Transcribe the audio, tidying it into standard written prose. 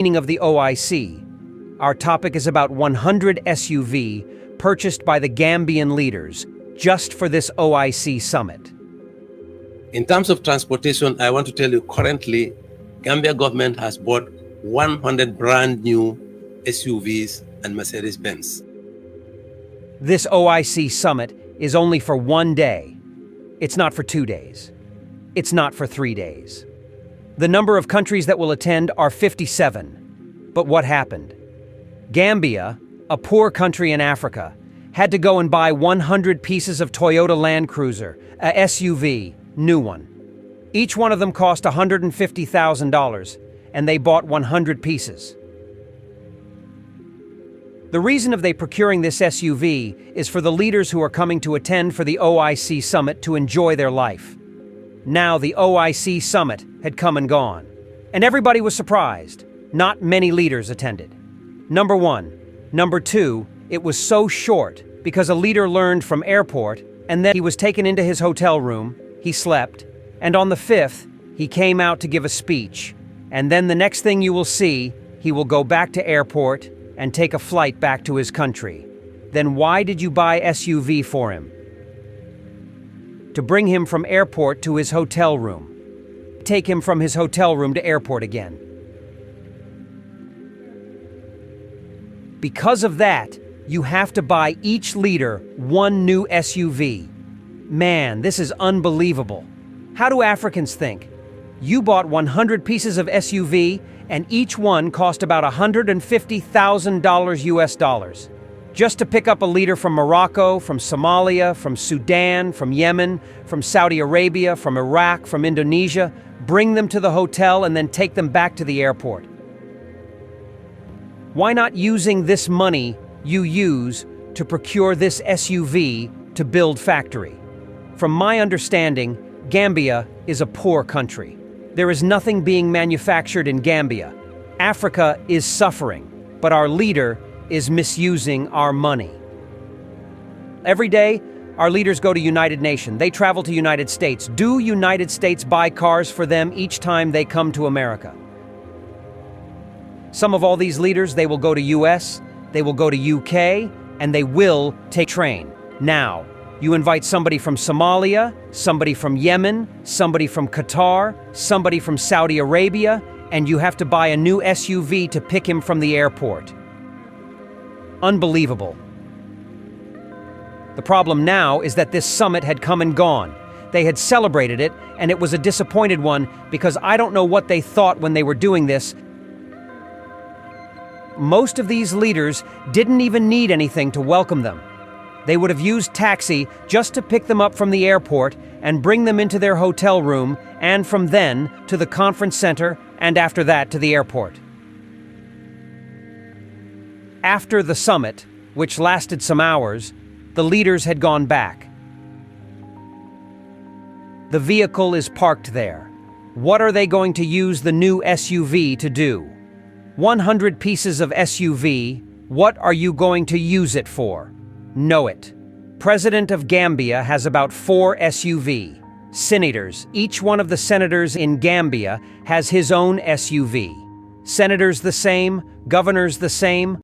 Meaning of the OIC. Our topic is about 100 SUV purchased by the Gambian leaders just for this OIC summit. In terms of transportation, I want to tell you currently, Gambia government has bought 100 brand new SUVs and Mercedes-Benz. This OIC summit is only for 1 day. It's not for 2 days. It's not for 3 days. The number of countries that will attend are 57. But what happened? Gambia, a poor country in Africa, had to go and buy 100 pieces of Toyota Land Cruiser, a SUV, new one. Each one of them cost $150,000, and they bought 100 pieces. The reason of they procuring this SUV is for the leaders who are coming to attend for the OIC summit to enjoy their life. Now the OIC summit had come and gone, and everybody was surprised. Not many leaders attended. Number one. Number two, it was so short because a leader learned from airport, and then he was taken into his hotel room, he slept, and on the 5th, he came out to give a speech. And then the next thing you will see, he will go back to airport and take a flight back to his country. Then why did you buy SUV for him? To bring him from airport to his hotel room. Take him from his hotel room to airport again. Because of that, you have to buy each leader one new SUV. Man, this is unbelievable. How do Africans think? You bought 100 pieces of SUV, and each one cost about $150,000 US dollars. Just to pick up a leader from Morocco, from Somalia, from Sudan, from Yemen, from Saudi Arabia, from Iraq, from Indonesia, bring them to the hotel and then take them back to the airport. Why not using this money you use to procure this SUV to build factory? From my understanding, Gambia is a poor country. There is nothing being manufactured in Gambia. Africa is suffering, but our leader is misusing our money. Every day, our leaders go to United Nations. They travel to United States. Do United States buy cars for them each time they come to America? Some of all these leaders, they will go to US, they will go to UK, and they will take train. Now, you invite somebody from Somalia, somebody from Yemen, somebody from Qatar, somebody from Saudi Arabia, and you have to buy a new SUV to pick him from the airport. Unbelievable. The problem now is that this summit had come and gone. They had celebrated it, and it was a disappointed one because I don't know what they thought when they were doing this. Most of these leaders didn't even need anything to welcome them. They would have used taxi just to pick them up from the airport and bring them into their hotel room, and from then to the conference center, and after that to the airport. After the summit, which lasted some hours, the leaders had gone back. The vehicle is parked there. What are they going to use the new SUV to do? 100 pieces of SUV, what are you going to use it for? Know it. President of Gambia has about 4 SUV. Senators, each one of the senators in Gambia has his own SUV. Senators the same, governors the same,